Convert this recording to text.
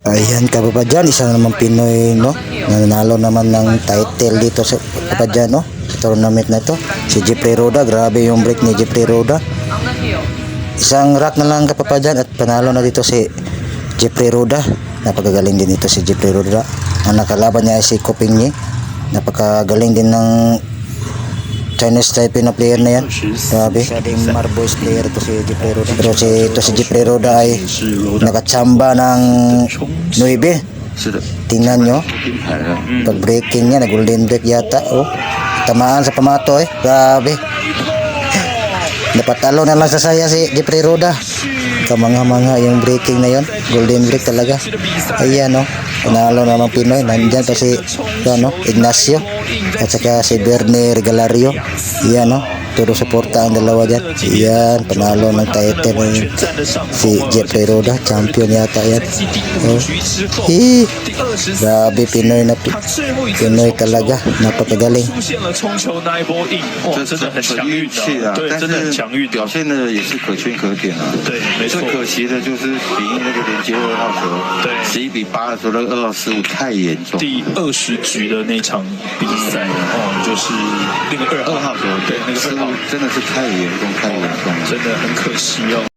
Ayan kababayan, isa na naman Pinoy no, nanalo naman ng title dito sa kababayan no, sa tournament na ito, si Jeffrey Roda. Grabe yung break ni Jeffrey Roda, isang rack na lang kababayan at panalo na dito si Jeffrey Roda. Napakagaling din dito si Jeffrey Roda. Ang nakalaban niya ay si Kopingyi, napakagaling din ng Chinese type na player na yan. Grabe, sabing Marboys player ito si Jeffrey Roda. Pero si Jeffrey Roda ay nakachamba ng 9. Tingnan nyo, pag breaking niya, nag-golden break yata. Oh, tamaan sa pamato grabe. Napatalo na lang sa saya si Jeffrey Roda. Kamanga-manga yung breaking na yon, golden break talaga. Ayan no, panalo na ng Pinoy. Nandyan pa si Ignacio at saka si Bernie Regalario. Ayan no, todo suporta ang dalawa dyan. Ayan, panalo ng title si Jeffrey Roda, champion yata yan. Oh. Grabe, Pinoy na Pinoy talaga, napakagaling. 这真的很强运气啊，但是表现的也是可圈可点啊。对，没错。最可惜的就是比那个连接2号球，对，11-8的时候那个2号失误太严重。第20局的那场比赛，然后就是那个2号球，对，那个2号真的是太严重，真的很可惜哦。